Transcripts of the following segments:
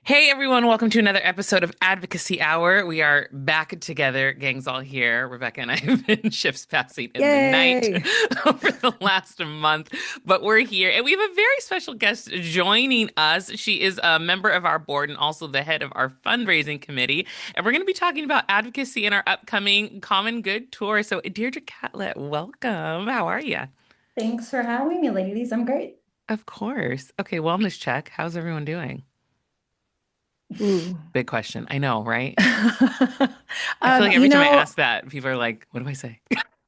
Hey everyone, welcome to another episode of Advocacy Hour. We are back together, gang's all here. Rebecca and I have been shifts passing in the night Yay! over the last month, but we're here and we have a very special guest joining us. She is a member of our board and also the head of our fundraising committee. And we're going to be talking about advocacy in our upcoming Common Good Tour. So, Deirdre Catlett, welcome. How are you? Thanks for having me, ladies. I'm great. Of course. Okay, wellness check. How's everyone doing? Ooh. Big question. I know, right? I feel like You every time I know, ask that, people are like, what do I say?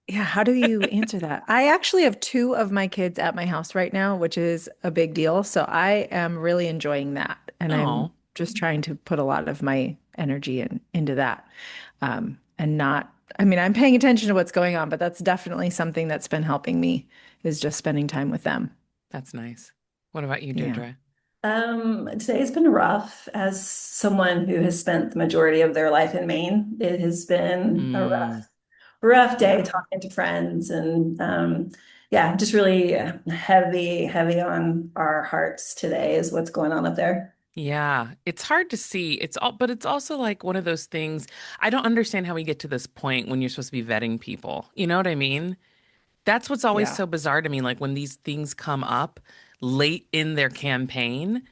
yeah, how do you answer that? I actually have two of my kids at my house right now, which is a big deal. So I am really enjoying that. And I'm Oh, just trying to put a lot of my energy into that. And not, I mean, I'm paying attention to what's going on, but that's definitely something that's been helping me is just spending time with them. that's nice. What about you, Yeah. Deirdre? Today's been rough as someone who has spent the majority of their life in Maine. It has been a Mm, rough day Yeah. talking to friends and yeah, just really heavy on our hearts today is what's going on up there. yeah, it's hard to see. But it's also like one of those things. I don't understand how we get to this point when you're supposed to be vetting people. You know what I mean? That's what's always Yeah. so bizarre to me. Like when these things come up late in their campaign.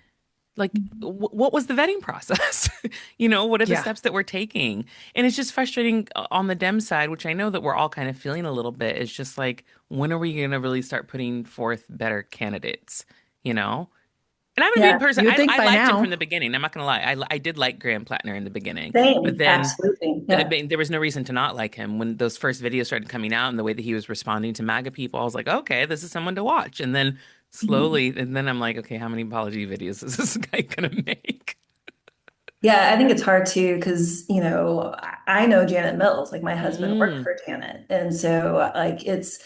Like what was the vetting process? What are the Yeah. steps that we're taking? And it's just frustrating on the Dem side, which I know that we're all kind of feeling a little bit. It's just like, when are we going to really start putting forth better candidates? You know? And I'm going to be Yeah, a person, You would think I by liked him from now. the beginning. I'm not going to lie. I did like Graham Plattner in the beginning, but same, then absolutely. I Yeah. mean, there was no reason to not like him when those first videos started coming out and the way that he was responding to MAGA people. I was like, okay, this is someone to watch. And then Mhm. slowly, and then I'm like, okay, how many apology videos is this guy gonna make? Yeah, I think it's hard too because, I know Janet Mills, like my husband worked Mm, for Janet. And so like it's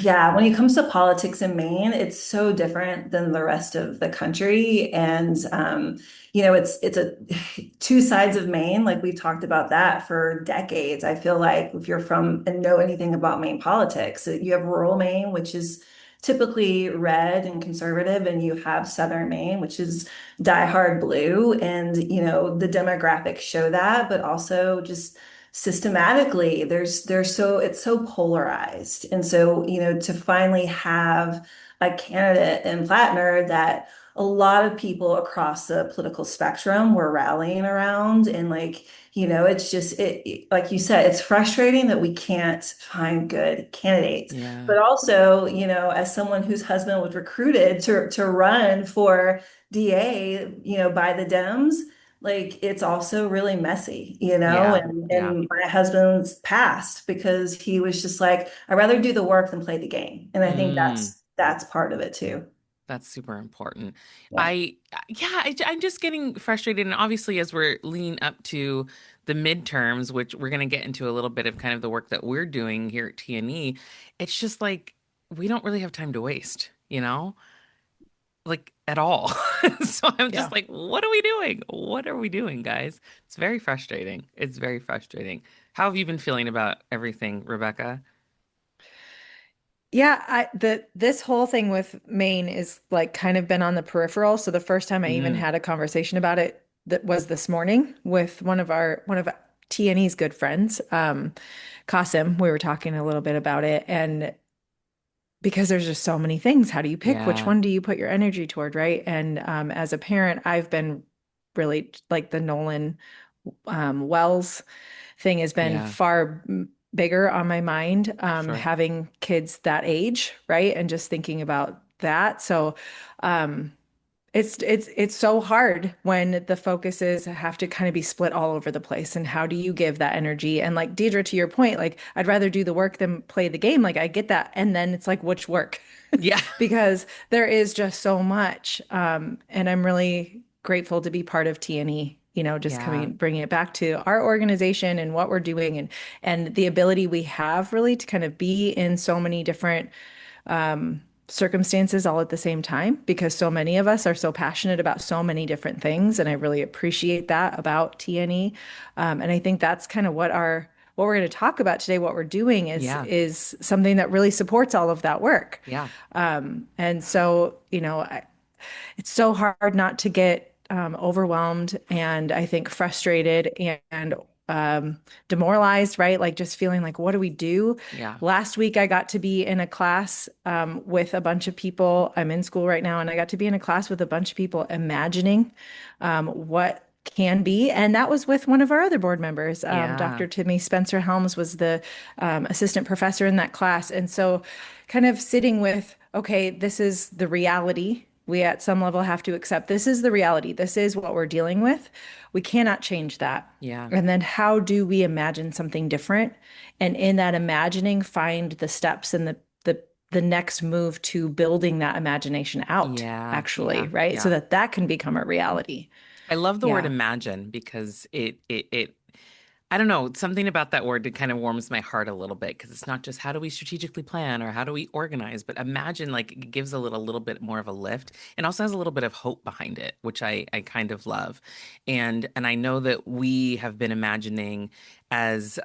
yeah, when it comes to politics in Maine, it's so different than the rest of the country. And it's a two sides of Maine, like we've talked about that for decades. I feel like if you're from and know anything about Maine politics, you have rural Maine, which is typically red and conservative, and you have southern Maine, which is diehard blue. And, the demographics show that, but also just systematically, it's so polarized. And so, to finally have a candidate in Plattner that a lot of people across the political spectrum were rallying around and like, it's just like you said, it's frustrating that we can't find good candidates. yeah. But also, as someone whose husband was recruited to run for DA, by the Dems, like it's also really messy, Yeah. Yeah. and my husband's passed because he was just like, I'd rather do the work than play the game. And I think Mm, that's part of it too. that's super important. Yeah. I'm just getting frustrated. And obviously, as we're leading up to the midterms, which we're going to get into a little bit of kind of the work that we're doing here at TNE, it's just like we don't really have time to waste, like at all. So I'm just Yeah. like, what are we doing? What are we doing, guys? It's very frustrating. It's very frustrating. How have you been feeling about everything, Rebecca? Yeah, this whole thing with Maine is like kind of been on the peripheral. So the first time I even Mm, had a conversation about it that was this morning with one of TNE's good friends, Kasim. We were talking a little bit about it, and because there's just so many things, how do you pick? Which yeah, one do you put your energy toward, right? And as a parent, I've been really like the Nolan Wells thing has been yeah, far bigger on my mind, sure. having kids that age, right? And just thinking about that. So, um, it's so hard when the focuses have to kind of be split all over the place. And how do you give that energy? And like Deidre, to your point, like I'd rather do the work than play the game. Like I get that. And then it's like, which work? Yeah, Because there is just so much. And I'm really grateful to be part of TNE, just yeah, bringing it back to our organization and what we're doing and the ability we have really to kind of be in so many different circumstances all at the same time because so many of us are so passionate about so many different things. And I really appreciate that about TNE. And I think that's kind of what we're going to talk about today, what we're doing yeah, is something that really supports all of that work. yeah. And so, it's so hard not to get overwhelmed and I think frustrated and demoralized, right? Like just feeling like, what do we do? Yeah. Last week, I got to be in a class with a bunch of people. I'm in school right now, and I got to be in a class with a bunch of people imagining what can be. And that was with one of our other board members. Yeah. Dr. Timmy Spencer Helms was the assistant professor in that class. And so, kind of sitting with, okay, this is the reality. We at some level have to accept this is the reality. This is what we're dealing with. We cannot change that. Yeah. And then how do we imagine something different? And in that imagining, find the steps and the next move to building that imagination out, Yeah. actually, Yeah. right? So Yeah. that that can become a reality. I love the word Yeah. imagine because it I don't know, something about that word that kind of warms my heart a little bit because it's not just how do we strategically plan or how do we organize, but imagine like it gives a little bit more of a lift and also has a little bit of hope behind it, which I kind of love. And I know that we have been imagining as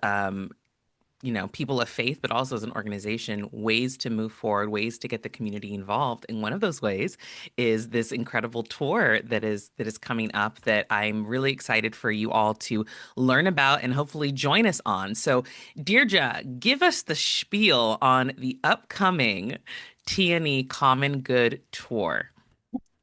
people of faith, but also as an organization, ways to move forward, ways to get the community involved. And one of those ways is this incredible tour that is coming up that I'm really excited for you all to learn about and hopefully join us on. So, Deirdre, give us the spiel on the upcoming TNE Common Good Tour.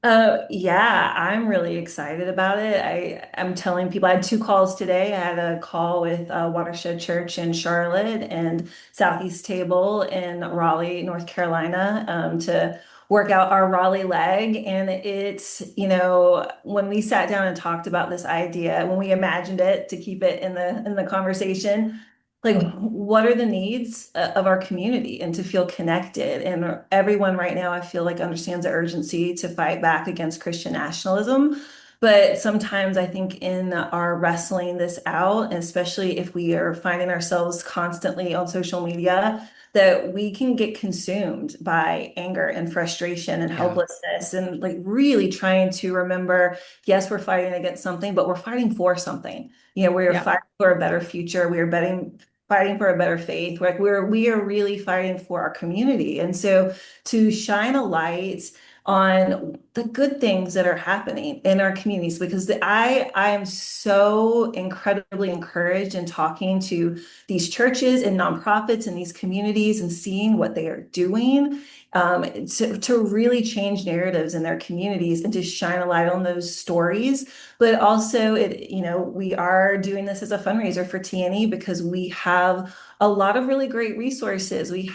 Yeah, I'm really excited about it. I'm telling people I had two calls today. I had a call with Watershed Church in Charlotte and Southeast Table in Raleigh, North Carolina, to work out our Raleigh leg. And it's, when we sat down and talked about this idea, when we imagined it to keep it in the conversation, like what are the needs of our community and to feel connected, and everyone right now I feel like understands the urgency to fight back against Christian nationalism, but sometimes I think in our wrestling this out, and especially if we are finding ourselves constantly on social media, that we can get consumed by anger and frustration and Yeah, helplessness, and like really trying to remember, yes, we're fighting against something, but we're fighting for something. We're Yeah. fighting for a better future. We are betting fighting for a better faith. Like we are really fighting for our community. And so to shine a light on the good things that are happening in our communities, because I am so incredibly encouraged in talking to these churches and nonprofits and these communities and seeing what they are doing, to really change narratives in their communities and to shine a light on those stories. But also, we are doing this as a fundraiser for TNE because we have a lot of really great resources. We,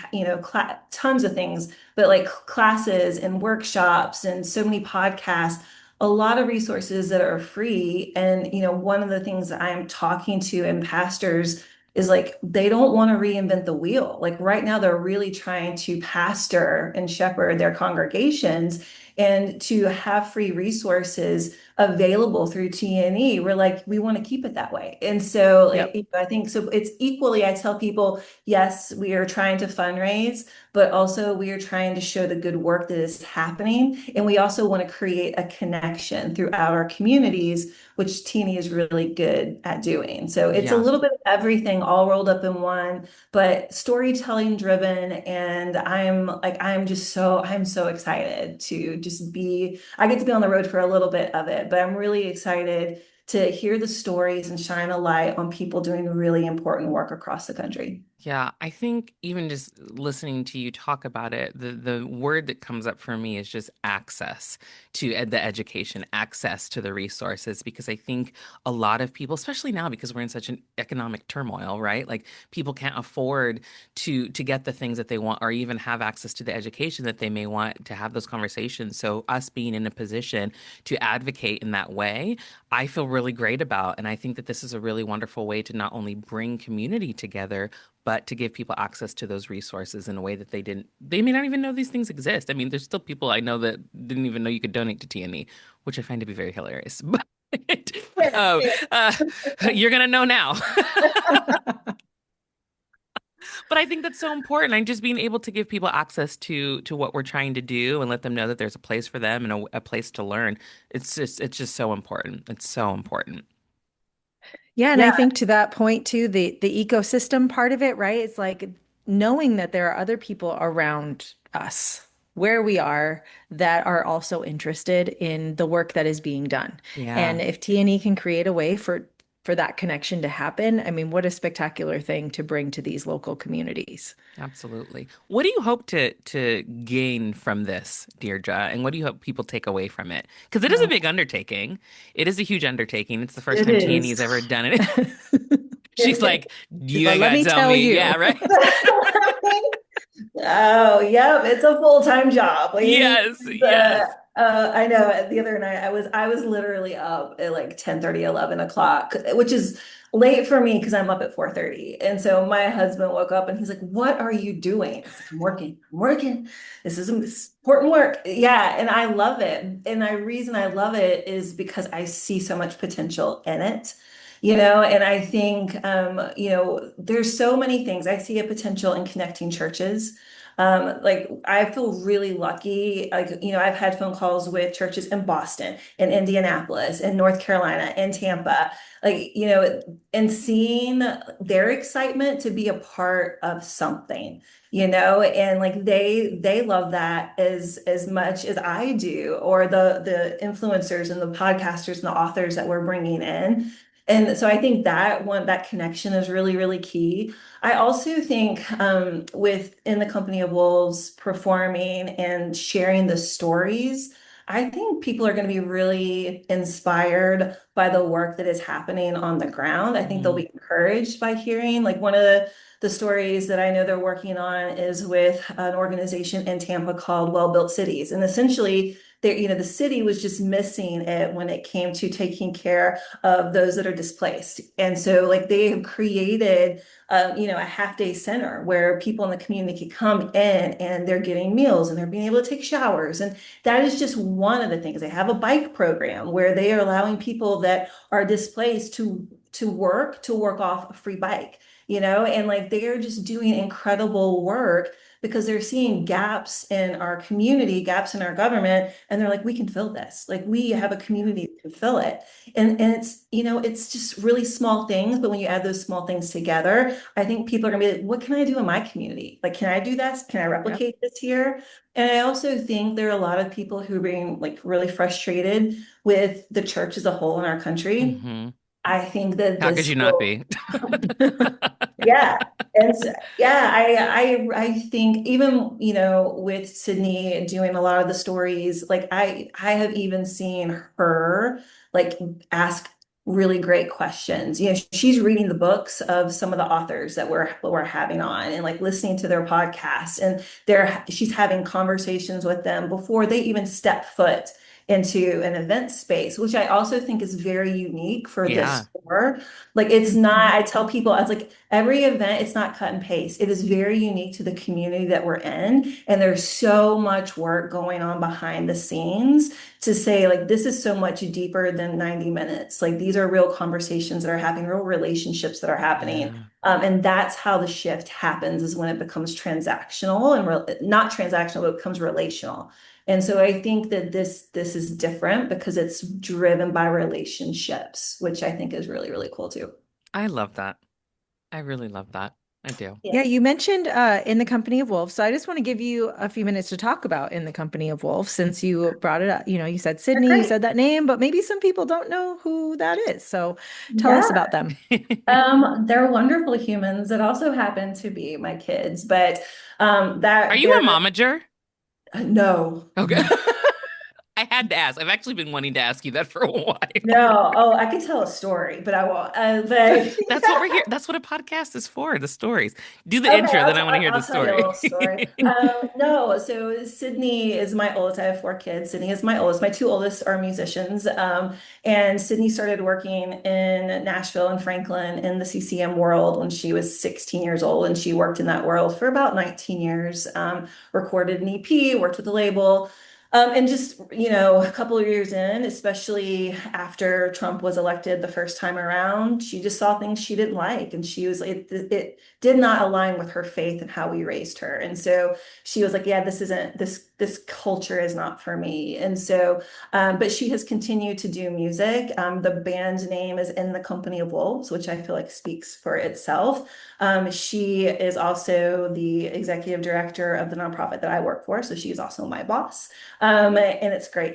tons of things, but like classes and workshops and so many podcasts, a lot of resources that are free. And, one of the things that I'm talking to and pastors is like they don't want to reinvent the wheel. Like right now, they're really trying to pastor and shepherd their congregations, and to have free resources available through TNE. We're like, we want to keep it that way. And so Yep. I think so it's equally, I tell people, yes, we are trying to fundraise, but also we are trying to show the good work that is happening. And we also want to create a connection throughout our communities, which TNE is really good at doing. So it's a yeah. little bit of everything all rolled up in one, but storytelling driven. And I'm so excited to just I get to be on the road for a little bit of it, but I'm really excited to hear the stories and shine a light on people doing really important work across the country. Yeah, I think even just listening to you talk about it, the word that comes up for me is just access to the education, access to the resources, because I think a lot of people, especially now because we're in such an economic turmoil, right? Like people can't afford to get the things that they want or even have access to the education that they may want to have those conversations. So us being in a position to advocate in that way, I feel really great about. And I think that this is a really wonderful way to not only bring community together, but to give people access to those resources in a way that they may not even know these things exist. I mean, there's still people I know that didn't even know you could donate to TNE, which I find to be very hilarious. But Fair, oh, fair. uh, you're gonna know now. But I think that's so important. And just being able to give people access to what we're trying to do and let them know that there's a place for them and a place to learn. It's just so important. It's so important. Yeah, and I Yeah. think to that point too, the ecosystem part of it, right? It's like knowing that there are other people around us. where we are that are also interested in the work that is being done. Yeah. And if TNE can create a way for that connection to happen, I mean, what a spectacular thing to bring to these local communities. Absolutely. What do you hope to gain from this, Deirdre? And what do you hope people take away from it? Because it is a Oh, big undertaking. It is a huge undertaking. It's the first it time TNE's is. ever done it. She's It like, She's you like, ain't let gotta me tell tell me. Yeah, you. right? Oh, yep, it's a full-time job. Yes, yes. I know the other night I was literally up at like 10:30, 11 o'clock, which is late for me because I'm up at 4:30. And so my husband woke up and he's like, "What are you doing?" I was like, "I'm working. I'm working. This is important work." Yeah, and I love it. And the reason I love it is because I see so much potential in it. And I think, there's so many things. I see a potential in connecting churches. Like I feel really lucky. Like, I've had phone calls with churches in Boston, in Indianapolis, in North Carolina, in Tampa, like, and seeing their excitement to be a part of something, and like they love that as much as I do, or the influencers and the podcasters and the authors that we're bringing in. And so I think that connection is really, really key. I also think within the Company of Wolves performing and sharing the stories, I think people are going to be really inspired by the work that is happening on the ground. I think they'll Mhm. be encouraged by hearing, like, one of the stories that I know they're working on is with an organization in Tampa called Well Built Cities. And essentially, the city was just missing it when it came to taking care of those that are displaced. And so, like, they have created a half day center where people in the community can come in and they're getting meals and they're being able to take showers. And that is just one of the things. They have a bike program where they are allowing people that are displaced to work off a free bike, and like they are just doing incredible work because they're seeing gaps in our community, gaps in our government, and they're like, we can fill this. Like, we have a community that can fill it. And it's just really small things, but when you add those small things together, I think people are gonna be like, what can I do in my community? Like, can I do this? Can I Yep. replicate this here? And I also think there are a lot of people who are being like really frustrated with the church as a whole in our country. Mhm. I think that How could this you not will, be? yeah. And so, yeah, I think even, with Sydney doing a lot of the stories, like I have even seen her like ask really great questions. She's reading the books of some of the authors that we're having on, and like listening to their podcasts, and she's having conversations with them before they even step foot into an event space, which I also think is very unique for Yeah. this tour. Like, it's not, Mhm. I tell people, I was like, every event, it's not cut and paste. It is very unique to the community that we're in. And there's so much work going on behind the scenes to say, like, this is so much deeper than 90 minutes. Like, these are real conversations that are happening, real relationships that are happening. Yeah. And that's how the shift happens, is when it becomes transactional and not transactional, but it becomes relational. And so I think that this is different because it's driven by relationships, which I think is really, really cool too. I love that. I really love that. I do. Yeah. Yeah, you mentioned In the Company of Wolves. So I just want to give you a few minutes to talk about In the Company of Wolves since you brought it up. You said They're Sydney, you great. said that name, but maybe some people don't know who that is. So tell us Yeah. about them. They're wonderful humans that also happen to be my kids, but Are that you a they're momager? no. Okay. I had to ask. I've actually been wanting to ask you that for a while. No. Oh, I could tell a story, but I won't. But That's what we're here. That's what a podcast is for, the stories. Do the okay, intro, then I want to hear the I'll tell you a little story. story. No, so Sydney is my oldest. I have four kids. Sydney is my oldest. My two oldest are musicians. And Sydney started working in Nashville and Franklin in the CCM world when she was 16 years old. And she worked in that world for about 19 years, recorded an EP, worked with the label. And just, a couple of years in, especially after Trump was elected the first time around, she just saw things she didn't like. And she was, it did not align with her faith and how we raised her. And so she was like, yeah, this this culture is not for me. And so, but she has continued to do music. The band name is In the Company of Wolves, which I feel like speaks for itself. She is also the executive director of the nonprofit that I work for, so she's also my boss. And it's great.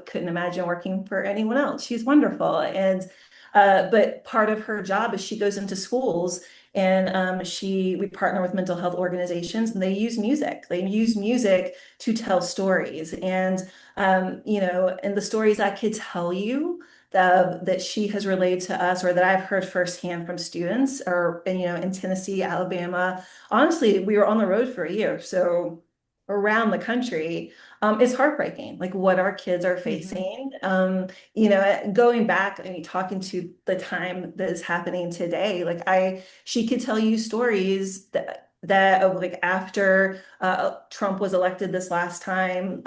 Couldn't imagine working for anyone else. She's wonderful. And but part of her job is she goes into schools and we partner with mental health organizations and they use music. They use music to tell stories. And the stories I could tell you that she has relayed to us or that I've heard firsthand from students or, in Tennessee, Alabama. Honestly, we were on the road for a year. So around the country, it's heartbreaking, like what our kids are facing. Going back and talking to the time that is happening today, she could tell you stories that of like after Trump was elected this last time,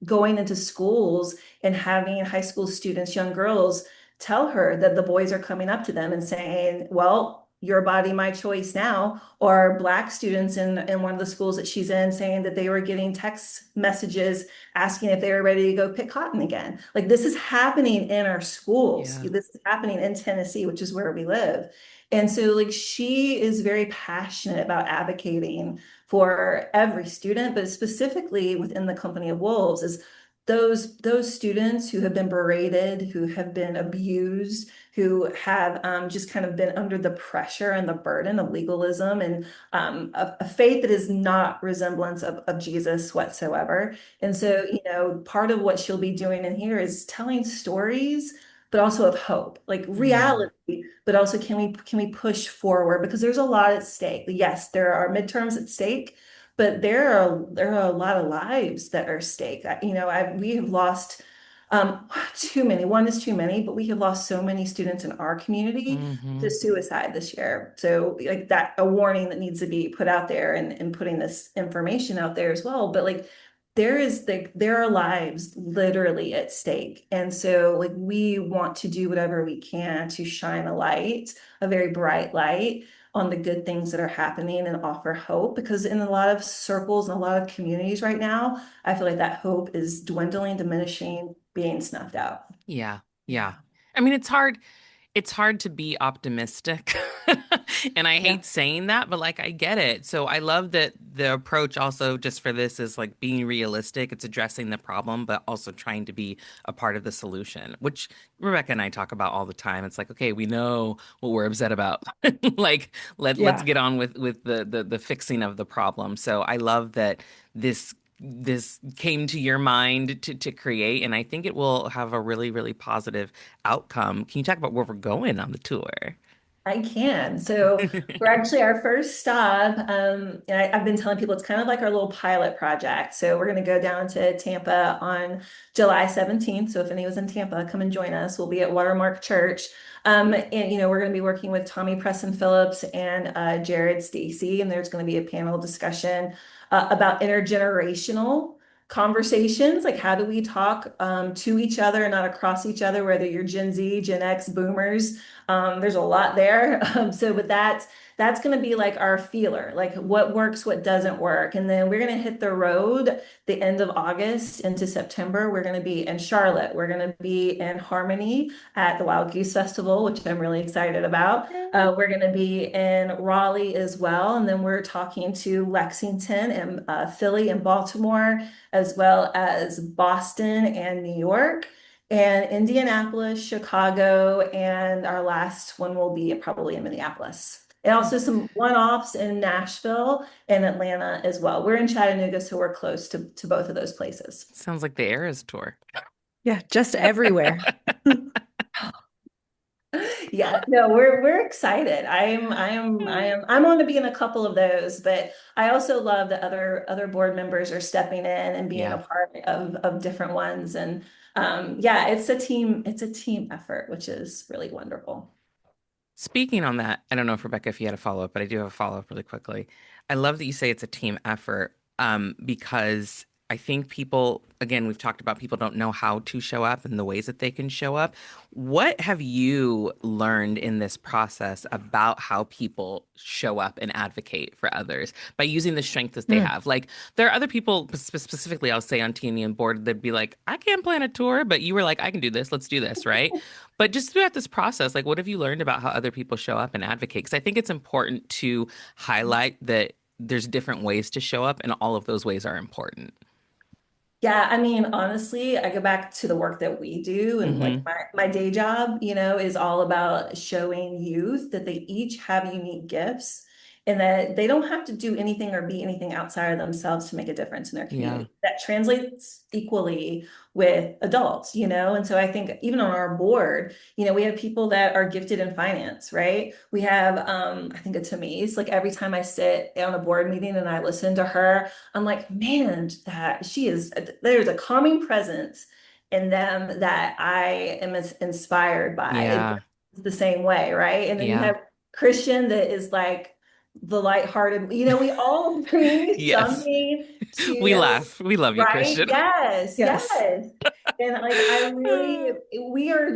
going into schools and having high school students, young girls, tell her that the boys are coming up to them and saying, well, your body, my choice now, or Black students in one of the schools that she's in saying that they were getting text messages asking if they were ready to go pick cotton again. Like this is happening in our schools. Yeah. This is happening in Tennessee, which is where we live. And so like she is very passionate about advocating for every student, but specifically within the Company of Wolves is those students who have been berated, who have been abused, who have just kind of been under the pressure and the burden of legalism and a faith that is not resemblance of Jesus whatsoever. And so, part of what she'll be doing in here is telling stories, but also of hope, like Mm. reality, but also can we push forward because there's a lot at stake. Yes, there are midterms at stake, but there are a lot of lives that are at stake. We have lost too many. One is too many, but we have lost so many students in our community to Hmm. suicide this year. So like that, a warning that needs to be put out there and putting this information out there as well. But like there are lives literally at stake. And so like we want to do whatever we can to shine a light, a very bright light on the good things that are happening and offer hope because in a lot of circles and a lot of communities right now, I feel like that hope is dwindling, diminishing, being snuffed out. Yeah. Yeah. Yeah. I mean, it's hard to be optimistic. And I Yeah. hate saying that, but like I get it. So I love that the approach also just for this is like being realistic. It's addressing the problem, but also trying to be a part of the solution, which Rebecca and I talk about all the time. It's like, okay, we know what we're upset about. Like let's Yeah. get on with the fixing of the problem. So I love that this came to your mind to create, and I think it will have a really, really positive outcome. Can you talk about where we're going on the tour? I can. So we're actually our first stop. And I've been telling people it's kind of like our little pilot project. So we're going to go down to Tampa on July 17th. So if anyone's in Tampa, come and join us. We'll be at Watermark Church. And we're going to be working with Tommy Preston Phillips and Jared Stacy. And there's going to be a panel discussion about intergenerational conversations, like how do we talk to each other and not across each other, whether you're Gen Z, Gen X, boomers. There's a lot there. But that's going to be like our feeler, like what works, what doesn't work. And then we're going to hit the road the end of August into September. We're going to be in Charlotte. We're going to be in Harmony at the Wild Goose Festival, which I'm really excited about. We're going to be in Raleigh as well. And then we're talking to Lexington and Philly and Baltimore, as well as Boston and New York and Indianapolis, Chicago, and our last one will be probably in Minneapolis. And also some one-offs in Nashville and Atlanta as well. We're in Chattanooga, so we're close to both of those places. Sounds like the Eras tour. Yeah, just everywhere. Yeah, no, we're excited. I'm on to be in a couple of those, but I also love that other board members are stepping in and being Yeah. a part of different ones. And yeah, it's a team effort, which is really wonderful. Speaking on that, I don't know if Rebecca, if you had a follow up, but I do have a follow up really quickly. I love that you say it's a team effort, because I think people, again, we've talked about people don't know how to show up and the ways that they can show up. What have you learned in this process about how people show up and advocate for others by using the strength that they Mm. have? Like, there are other people, specifically, I'll say on TNE and board, that'd be like, I can't plan a tour, but you were like, I can do this, let's do this, right? But just throughout this process, like, what have you learned about how other people show up and advocate? Because I think it's important to highlight that there's different ways to show up, and all of those ways are important. Yeah, I mean, honestly, I go back to the work that we do, and like Hmm. my day job, is all about showing youth that they each have unique gifts and that they don't have to do anything or be anything outside of themselves to make a difference in their Yeah. community. That translates equally with adults. And so I think even on our board, we have people that are gifted in finance, right? We have I think it's Tamise, like every time I sit on a board meeting and I listen to her, I'm like, man, that there's a calming presence in them that I am inspired by. It's Yeah. the same way, right? And then you Yeah. have Christian that is like the lighthearted, we all bring Yes. something We to, laugh. We love you, right? Christian. Yes, Yes. yes. And like we are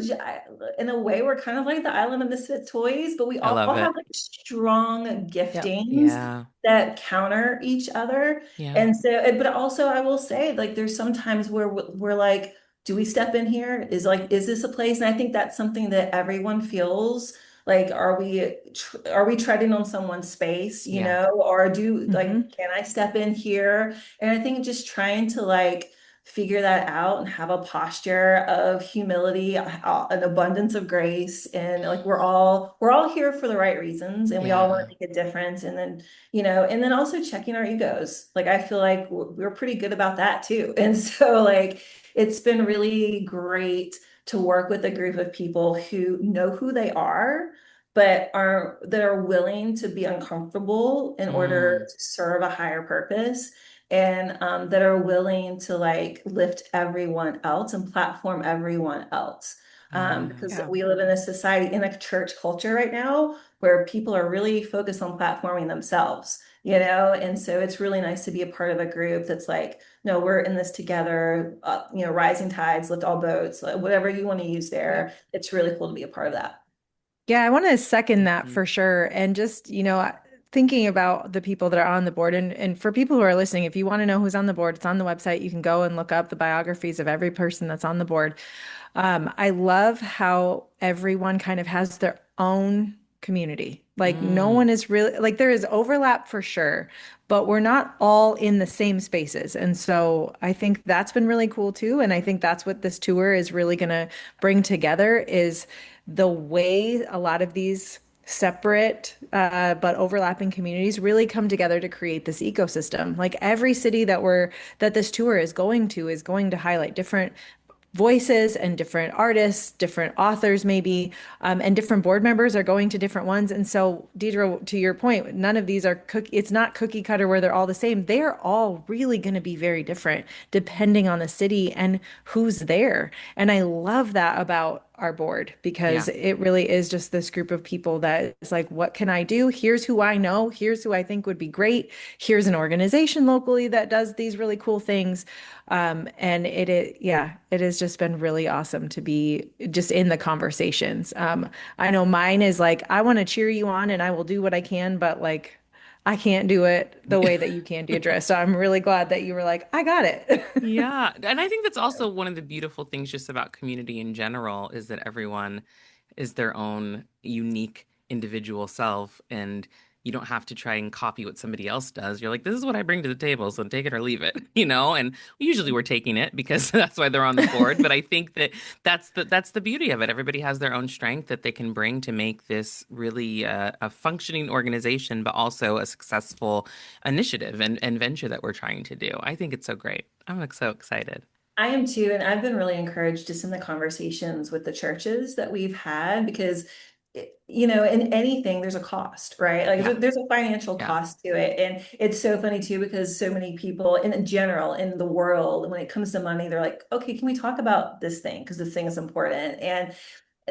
in a way, we're kind of like the island of misfit toys, but we I all love have it. like strong Yep. giftings Yeah. that counter each other. Yeah. And so, but also I will say, like, there's some times where we're like, do we step in here? Is this a place? And I think that's something that everyone feels. Like, are we treading on someone's space, Yeah. or do like, Hmm. can I step in here? And I think just trying to like figure that out and have a posture of humility, an abundance of grace, and like we're all here for the right reasons, and we all want Yeah. to make a difference. And then and then also checking our egos. Like I feel like we're pretty good about that too. And so like it's been really great to work with a group of people who know who they are, but that are willing to be uncomfortable in order Mm. to serve a higher purpose, and that are willing to like lift everyone else and platform everyone else. Yeah. Because Yeah. we live in a society, in a church culture right now, where people are really focused on platforming themselves. And so it's really nice to be a part of a group that's like, no, we're in this together, rising tides lift all boats, like, whatever you want to use Yep. there. It's really cool to be a part of that. Yeah, I want to second that Mhm. for sure. And just, thinking about the people that are on the board, and for people who are listening, if you want to know who's on the board, it's on the website. You can go and look up the biographies of every person that's on the board. I love how everyone kind of has their own community. Like no Mm. one is really like there is overlap for sure, but we're not all in the same spaces. And so I think that's been really cool too. And I think that's what this tour is really going to bring together is the way a lot of these separate but overlapping communities really come together to create this ecosystem. Like every city that this tour is going to highlight different voices and different artists, different authors, maybe, and different board members are going to different ones. And so, Deirdre, to your point, none of these are it's not cookie cutter where they're all the same. They're all really going to be very different depending on the city and who's there. And I love that about our board because Yeah. it really is just this group of people that is like, what can I do? Here's who I know. Here's who I think would be great. Here's an organization locally that does these really cool things. And yeah, it has just been really awesome to be just in the conversations. I know mine is like, I want to cheer you on and I will do what I can, but like, I can't do it the way that you can, Deirdre. So I'm really glad that you were like, I got it. Yeah. And I think that's also one of the beautiful things just about community in general is that everyone is their own unique individual self. And you don't have to try and copy what somebody else does. You're like, this is what I bring to the table, so take it or leave it, you know? And usually we're taking it because that's why they're on the board. But I think that that's the beauty of it. Everybody has their own strength that they can bring to make this really a functioning organization, but also a successful initiative and venture that we're trying to do. I think it's so great. I'm like so excited. I am too, and I've been really encouraged just in the conversations with the churches that we've had because, in anything, there's a cost, right? Like Yeah. there's a financial Yeah. cost to it. And it's so funny too, because so many people in general in the world, when it comes to money, they're like, okay, can we talk about this thing? Because this thing is important. And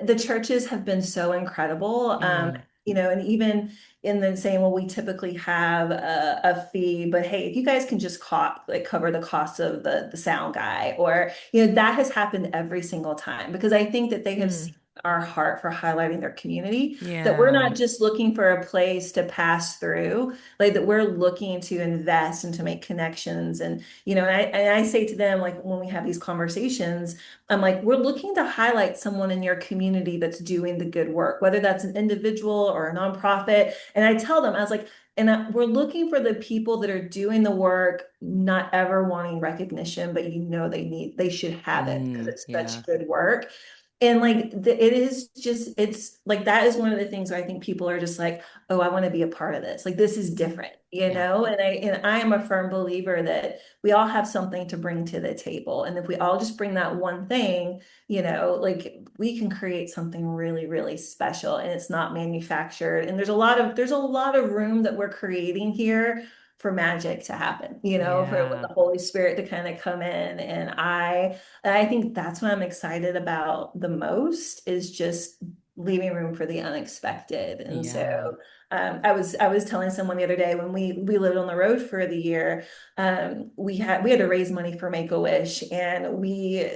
the churches have been so incredible. Mm. and even in the saying, well, we typically have a fee, but hey, if you guys can just cover the cost of the sound guy, or, that has happened every single time, because I think that they have seen our heart for highlighting their community, that we're Yeah. not just looking for a place to pass through, like that we're looking to invest and to make connections. And, and I say to them, like, when we have these conversations, I'm like, we're looking to highlight someone in your community that's doing the good work, whether that's an individual or a nonprofit. And I tell them, I was like, we're looking for the people that are doing the work, not ever wanting recognition, but they should have it because it's Yeah. such good work. And like it is just, it's like that is one of the things where I think people are just like, oh, I want to be a part of this. Like this is different, Yeah. And I am a firm believer that we all have something to bring to the table. And if we all just bring that one thing, like we can create something really, really special, and it's not manufactured. And there's a lot of room that we're creating here for magic to happen, for with Yeah. the Holy Spirit to kind of come in. And I think that's what I'm excited about the most, is just leaving room for the unexpected. And so Yeah. I was telling someone the other day, when we lived on the road for the year, we had to raise money for Make-A-Wish, and we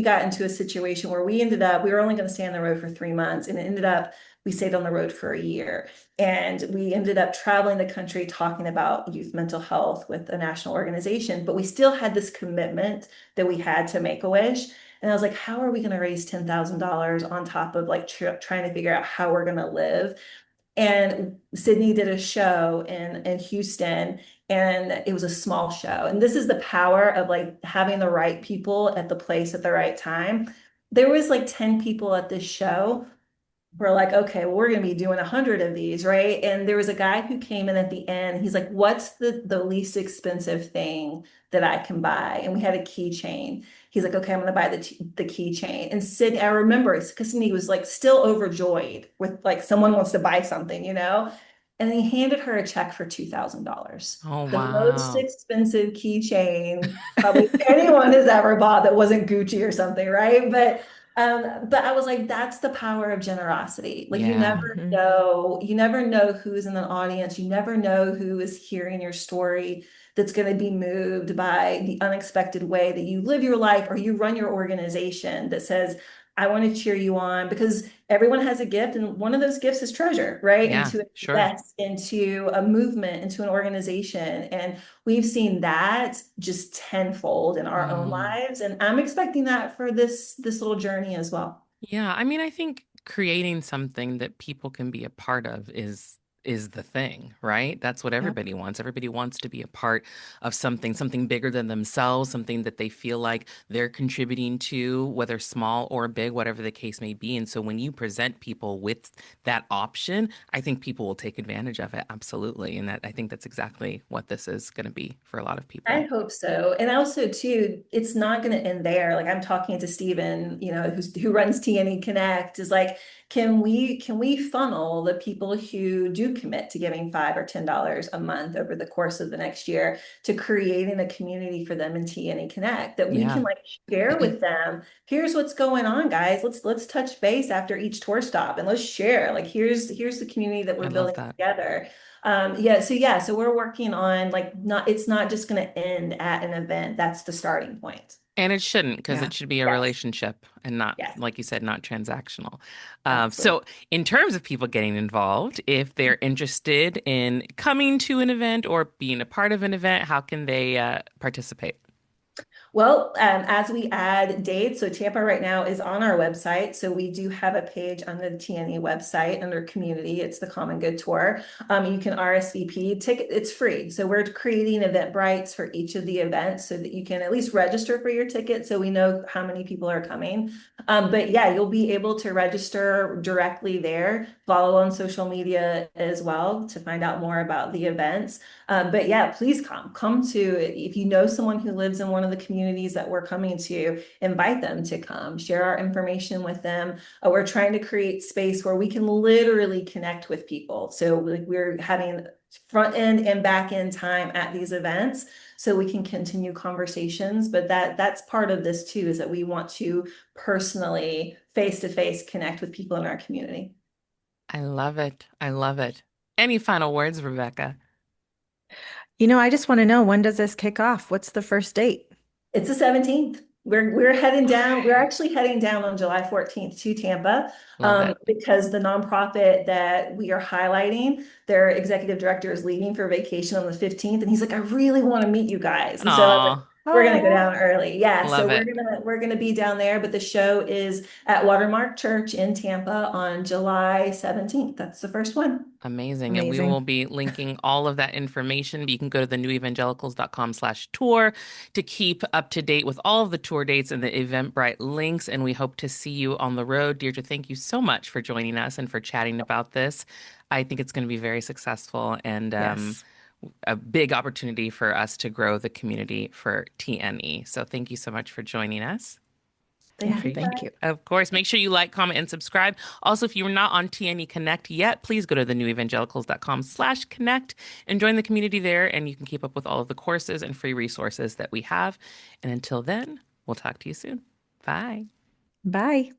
got into a situation where we were only going to stay on the road for 3 months, and it ended up we stayed on the road for a year. And we ended up traveling the country talking about youth mental health with a national organization, but we still had this commitment that we had to Make-A-Wish. And I was like, how are we going to raise $10,000 on top of like trying to figure out how we're going to live? And Sydney did a show in Houston, and it was a small show. And this is the power of like having the right people at the place at the right time. There was like 10 people at this show. We're like, okay, well, we're going to be doing 100 of these, right? And there was a guy who came in at the end. He's like, what's the least expensive thing that I can buy? And we had a keychain. He's like, okay, I'm going to buy the keychain. And Sid, I remember, because he was like still overjoyed with like someone wants to buy something, And then he handed her a check for $2,000. Oh, The most wow. expensive keychain probably anyone has ever bought that wasn't Gucci or something, right? But I was like, that's the power of generosity. Like Yeah. you never know who's in the audience. You never know who is hearing your story that's going to be moved by the unexpected way that you live your life, or you run your organization, that says, I want to cheer you on, because everyone has a gift, and one of those gifts is treasure, right? And Yeah. to Sure. invest into a movement, into an organization. And we've seen that just tenfold in our own Mm. lives. And I'm expecting that for this little journey as well. Yeah, I mean, I think creating something that people can be a part of is the thing, right? That's what Yep. everybody wants. Everybody wants to be a part of something bigger than themselves, something that they feel like they're contributing to, whether small or big, whatever the case may be. And so when you present people with that option, I think people will take advantage of it. Absolutely. And that I think that's exactly what this is going to be for a lot of I people. hope so. And also too, it's not going to end there. Like I'm talking to Stephen, who runs TNE Connect, is like, can we funnel the people who do commit to giving $5 or $10 a month over the course of the next year to creating a community for them in TNE Connect, that we can Yeah. like share with them, here's what's going on, guys. Let's touch base after each tour stop, and let's share. Like here's the community that I we're love building that. together. So we're working on like, it's not just going to end at an event. That's the starting point. And it shouldn't, because Yeah. it should be a Yes, relationship and not, yes, like you said, not transactional. absolutely. So, in terms of people getting involved, if they're interested in coming to an event or being a part of an event, how can they participate? Well, as we add dates, so Tampa right now is on our website. So we do have a page on the TNE website under community. It's the Common Good Tour. You can RSVP ticket. It's free. So we're creating Eventbrites for each of the events so that you can at least register for your ticket, so we know how many people are coming. But yeah, you'll be able to register directly there. Follow on social media as well to find out more about the events. But yeah, please come to, if you know someone who lives in one of the communities that we're coming to, invite them to come, share our information with them. We're trying to create space where we can literally connect with people. So like we're having front end and back end time at these events so we can continue conversations. But that's part of this too, is that we want to personally face to face connect with people in our community. I love it. I love it. Any final words, Rebecca? I just want to know, when does this kick off? What's the first date? It's the 17th. We're heading down. We're actually heading down on July 14th to Tampa, Love it. because the nonprofit that we are highlighting, their executive director is leaving for vacation on the 15th, and he's like, I really want to meet you guys. And so I was like, Aw, we're gonna go Oh, down early. Yeah, so love it. we're gonna be down there, but the show is at Watermark Church in Tampa on July 17th. That's the first one. Amazing. And we will amazing. be linking all of that information. You can go to the newevangelicals.com/tour to keep up to date with all of the tour dates and the Eventbrite links. And we hope to see you on the road. Deirdre, thank you so much for joining us and for chatting about this. I think it's going to be very successful and Yes. a big opportunity for us to grow the community for TNE. So thank you so much for joining us. Thank Yeah, you. Appreciate thank you. Of course, make sure you like, comment, and subscribe. Also, if you're not on TNE Connect yet, please go to thenewevangelicals.com/connect and join the community there, and you can keep up with all of the courses and free resources that we have. And until then, we'll talk to you soon. Bye. Bye.